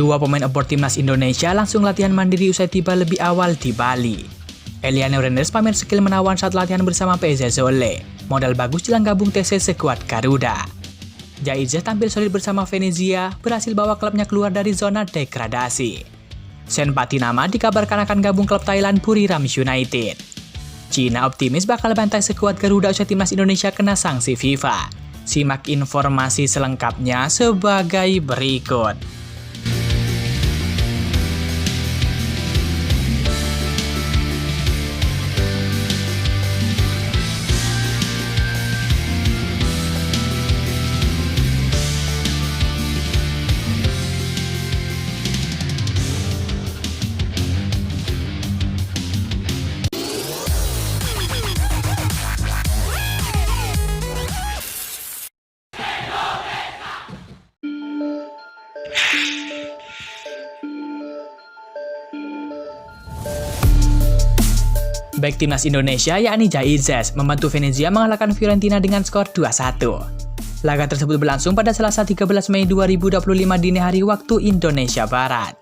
Dua pemain abort timnas Indonesia langsung latihan mandiri usai tiba lebih awal di Bali. Eliano Rennes pamer skill menawan saat latihan bersama PSS Zwolle. Modal bagus jelang gabung TC sekuat Garuda. Jaize tampil solid bersama Venezia, berhasil bawa klubnya keluar dari zona degradasi. Sen Patinama dikabarkan akan gabung klub Thailand Buriram United. Cina optimis bakal bantai sekuat Garuda usai timnas Indonesia kena sanksi FIFA. Simak informasi selengkapnya sebagai berikut. Back timnas Indonesia yakni Jaize membantu Venezia mengalahkan Fiorentina dengan skor 2-1. Laga tersebut berlangsung pada Selasa 13 Mei 2025 dini hari waktu Indonesia Barat.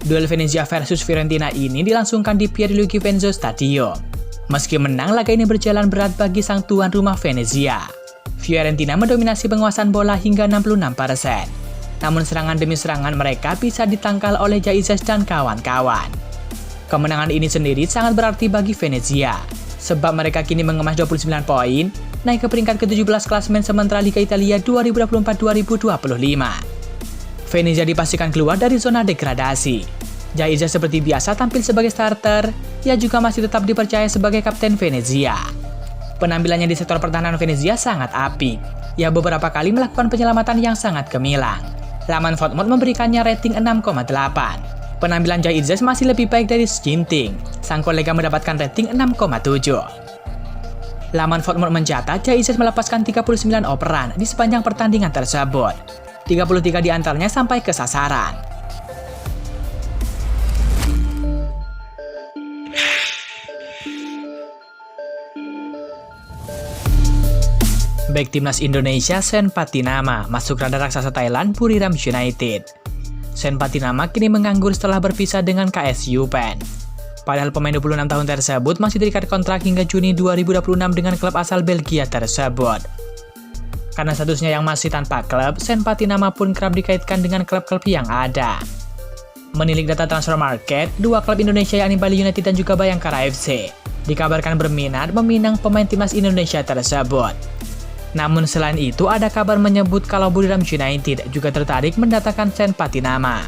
Duel Venezia versus Fiorentina ini dilangsungkan di Pierluigi Venzo Stadium. Meski menang, laga ini berjalan berat bagi sang tuan rumah Venezia. Fiorentina mendominasi penguasaan bola hingga 66%. Namun serangan demi serangan mereka bisa ditangkal oleh Jaize dan kawan-kawan. Kemenangan ini sendiri sangat berarti bagi Venezia, sebab mereka kini mengemas 29 poin, naik ke peringkat ke-17 klasemen sementara Liga Italia 2024-2025. Venezia dipastikan keluar dari zona degradasi. Jaize seperti biasa tampil sebagai starter, ia juga masih tetap dipercaya sebagai kapten Venezia. Penampilannya di sektor pertahanan Venezia sangat apik, ia beberapa kali melakukan penyelamatan yang sangat gemilang. Laman Fotmod memberikannya rating 6,8. Penampilan Jaize masih lebih baik dari Skinting. Sang kolega mendapatkan rating 6,7. Laman Fotmod mencatat Jaize melepaskan 39 operan di sepanjang pertandingan tersebut. 33 diantaranya sampai ke sasaran. Back timnas Indonesia Sen Patinama masuk radar raksasa Thailand Buriram United. Sen Patinama kini menganggur setelah berpisah dengan KS Yupen. Padahal pemain 26 tahun tersebut masih terikat kontrak hingga Juni 2026 dengan klub asal Belgia tersebut. Karena statusnya yang masih tanpa klub, Sen Patinama pun kerap dikaitkan dengan klub-klub yang ada. Menilik data transfer market, dua klub Indonesia yakni Bali United dan juga Bayangkara FC dikabarkan berminat meminang pemain timnas Indonesia tersebut. Namun selain itu ada kabar menyebut kalau Buriram United juga tertarik mendatangkan Sen Patinama.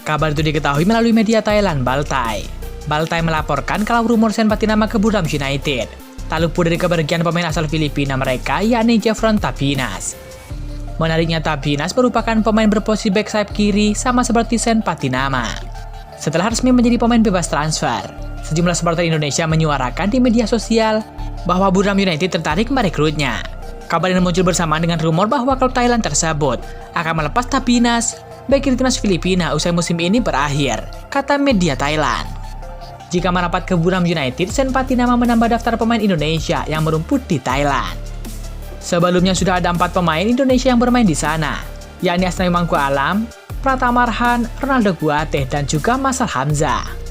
Kabar itu diketahui melalui media Thailand Baltai. Baltai melaporkan kalau rumor Sen Patinama ke Buriram United tak luput dari kepergian pemain asal Filipina mereka yakni Jeffron Tapinas. Menariknya Tapinas merupakan pemain berposisi back sayap kiri sama seperti Sen Patinama. Setelah resmi menjadi pemain bebas transfer, sejumlah supporter Indonesia menyuarakan di media sosial bahwa Buriram United tertarik merekrutnya. Kabar ini muncul bersamaan dengan rumor bahwa klub Thailand tersebut akan melepas Tapinas, bek kiri timnas Filipina usai musim ini berakhir, kata media Thailand. Jika merapat ke Buriram United, Sen Patinama menambah daftar pemain Indonesia yang merumput di Thailand. Sebelumnya sudah ada 4 pemain Indonesia yang bermain di sana, yakni Asnawi Mangkualam, Pratama Arhan, Ronaldo Guate, dan juga Masal Hamzah.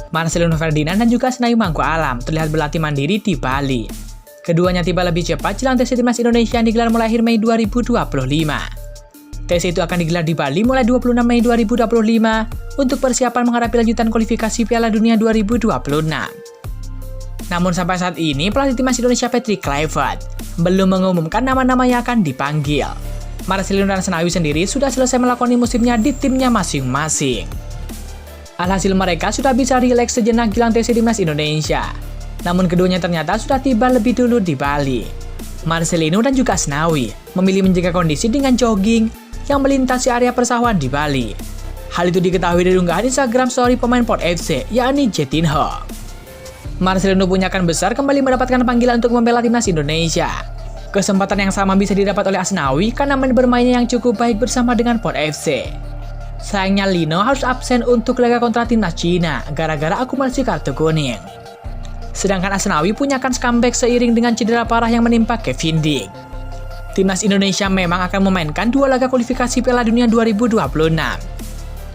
Marcelino Ferdinand dan juga Asnawi Mangkualam terlihat berlatih mandiri di Bali. Keduanya tiba lebih cepat jelang TC Timnas Indonesia yang digelar mulai akhir Mei 2025. TC itu akan digelar di Bali mulai 26 Mei 2025 untuk persiapan menghadapi lanjutan kualifikasi Piala Dunia 2026. Namun sampai saat ini pelatih Timnas Indonesia Patrick Kluivert belum mengumumkan nama-nama yang akan dipanggil. Marcelino dan Asnawi sendiri sudah selesai melakoni musimnya di timnya masing-masing. Alhasil mereka sudah bisa rileks sejenak jelang TC Timnas Indonesia. Namun keduanya ternyata sudah tiba lebih dulu di Bali. Marcelino dan juga Asnawi memilih menjaga kondisi dengan jogging yang melintasi area persawahan di Bali. Hal itu diketahui dari unggahan Instagram story pemain Port FC yakni Jetinho. Marcelino punya kemungkinan besar kembali mendapatkan panggilan untuk membela Timnas Indonesia. Kesempatan yang sama bisa didapat oleh Asnawi karena bermainnya yang cukup baik bersama dengan Port FC. Sayangnya Lino harus absen untuk laga kontra timnas Cina gara-gara akumulasi kartu kuning. Sedangkan Asnawi punya kans comeback seiring dengan cedera parah yang menimpa Kevin Ding. Timnas Indonesia memang akan memainkan 2 laga kualifikasi Piala Dunia 2026.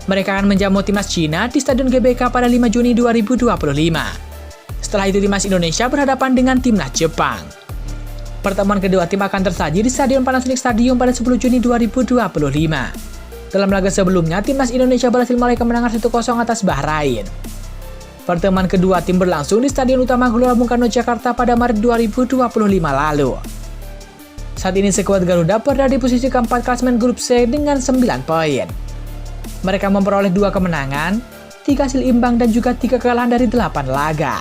Mereka akan menjamu timnas Cina di Stadion GBK pada 5 Juni 2025. Setelah itu timnas Indonesia berhadapan dengan timnas Jepang. Pertemuan kedua tim akan tersaji di Stadion Panasonic Stadium pada 10 Juni 2025. Dalam laga sebelumnya, timnas Indonesia berhasil meraih kemenangan 1-0 atas Bahrain. Pertemuan kedua tim berlangsung di Stadion Utama Gelora Bung Karno, Jakarta pada Maret 2025 lalu. Saat ini skuad Garuda berada di posisi keempat klasemen grup C dengan 9 poin. Mereka memperoleh 2 kemenangan, 3 hasil imbang dan juga 3 kekalahan dari 8 laga.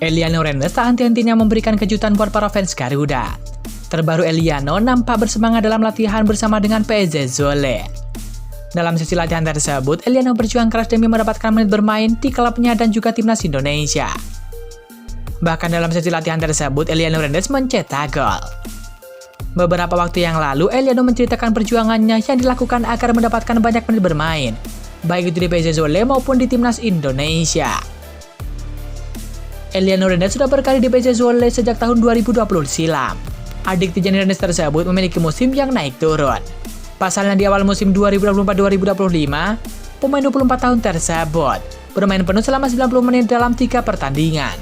Eliano Rennes tak henti-hentinya memberikan kejutan buat para fans Garuda. Terbaru Eliano nampak bersemangat dalam latihan bersama dengan PSJ Zwolle. Dalam sesi latihan tersebut, Eliano berjuang keras demi mendapatkan menit bermain di klubnya dan juga timnas Indonesia. Bahkan dalam sesi latihan tersebut, Eliano Rennes mencetak gol. Beberapa waktu yang lalu, Eliano menceritakan perjuangannya yang dilakukan agar mendapatkan banyak menit bermain, baik itu di PSJ Zwolle maupun di timnas Indonesia. Eliano Rennes sudah berkarir di PSJ Zwolle sejak tahun 2020 silam. Adik Tijani Rennes tersebut memiliki musim yang naik turun. Pasalnya di awal musim 2024-2025, pemain 24 tahun tersebut bermain penuh selama 90 menit dalam 3 pertandingan.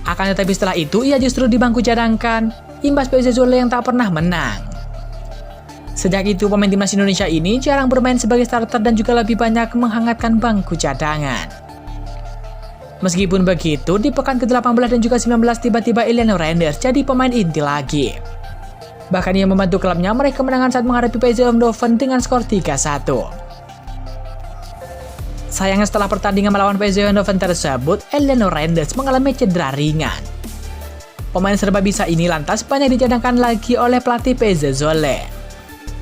Akan tetapi setelah itu ia justru di bangku cadangkan, imbas PSJ Zwolle yang tak pernah menang. Sejak itu pemain timnas Indonesia ini jarang bermain sebagai starter dan juga lebih banyak menghangatkan bangku cadangan. Meskipun begitu, di pekan ke-18 dan juga 19 tiba-tiba Eliano Rennes jadi pemain inti lagi. Bahkan ia membantu klubnya meraih kemenangan saat menghadapi PSV Eindhoven dengan skor 3-1. Sayangnya setelah pertandingan melawan PSV Eindhoven tersebut, Eliano Rennes mengalami cedera ringan. Pemain serba bisa ini lantas banyak dicadangkan lagi oleh pelatih PSV Zwolle.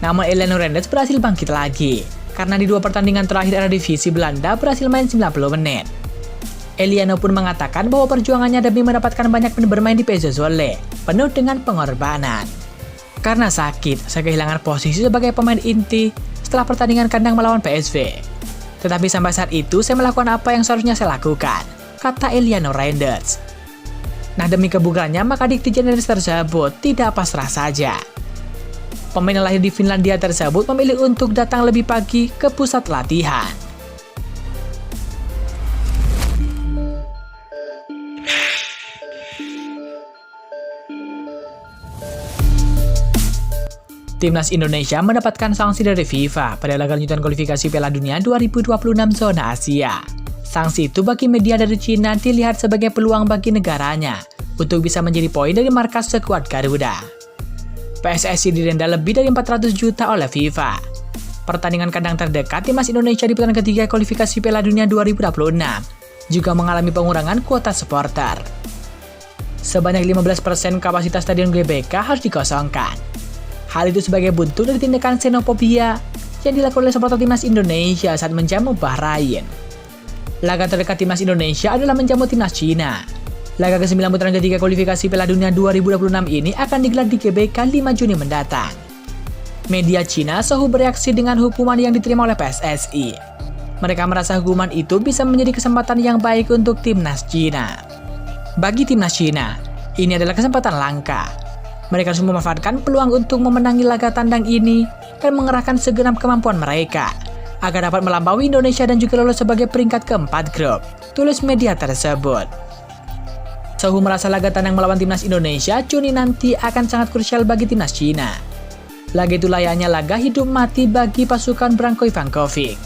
Namun Eliano Rennes berhasil bangkit lagi, karena di 2 pertandingan terakhir era divisi Belanda berhasil main 90 menit. Eliano pun mengatakan bahwa perjuangannya demi mendapatkan banyak menit bermain di PSV Zwolle penuh dengan pengorbanan. Karena sakit, saya kehilangan posisi sebagai pemain inti setelah pertandingan kandang melawan PSV. Tetapi sampai saat itu saya melakukan apa yang seharusnya saya lakukan, kata Eliano Rennes. Nah, demi kebugarannya maka adik Tijani Rennes tersebut tidak pasrah saja. Pemain yang lahir di Finlandia tersebut memilih untuk datang lebih pagi ke pusat latihan. Timnas Indonesia mendapatkan sanksi dari FIFA pada laga lanjutan kualifikasi Piala Dunia 2026 zona Asia. Sanksi itu bagi media dari Cina dilihat sebagai peluang bagi negaranya untuk bisa menjadi poin dari markas skuad Garuda. PSSI didenda lebih dari 400 juta oleh FIFA. Pertandingan kandang terdekat timnas Indonesia di putaran ketiga kualifikasi Piala Dunia 2026 juga mengalami pengurangan kuota supporter. Sebanyak 15% kapasitas Stadion GBK harus dikosongkan. Hal itu sebagai buntut dari tindakan xenofobia yang dilakukan oleh supporter timnas Indonesia saat menjamu Bahrain. Laga terdekat timnas Indonesia adalah menjamu timnas Cina. Laga ke-9 putaran ketiga kualifikasi Piala Dunia 2026 ini akan digelar di GBK 5 Juni mendatang. Media Cina Sohu bereaksi dengan hukuman yang diterima oleh PSSI. Mereka merasa hukuman itu bisa menjadi kesempatan yang baik untuk timnas Cina. Bagi timnas Cina, ini adalah kesempatan langka. Mereka harus memanfaatkan peluang untuk memenangi laga tandang ini dan mengerahkan segenap kemampuan mereka agar dapat melampaui Indonesia dan juga lolos sebagai peringkat keempat grup, tulis media tersebut. Sohu merasa laga tandang melawan timnas Indonesia Juni nanti akan sangat krusial bagi timnas Cina. Laga itu layaknya laga hidup mati bagi pasukan Branko Ivankovic.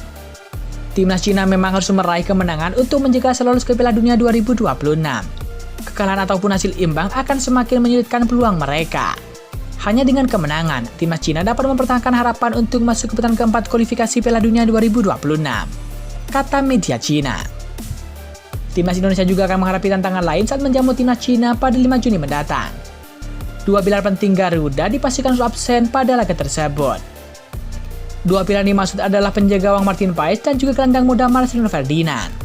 Timnas Cina memang harus meraih kemenangan untuk menjaga lolos ke Piala Dunia 2026. Kekalahan ataupun hasil imbang akan semakin menyulitkan peluang mereka. Hanya dengan kemenangan, timnas Cina dapat mempertahankan harapan untuk masuk ke putaran keempat kualifikasi Piala Dunia 2026, kata media Cina. Timnas Indonesia juga akan menghadapi tantangan lain saat menjamu timnas Cina pada 5 Juni mendatang. 2 pilar penting Garuda dipastikan harus absen pada laga tersebut. 2 pilar dimaksud adalah penjaga gawang Martin Paes dan juga gelandang muda Marcelino Ferdinand.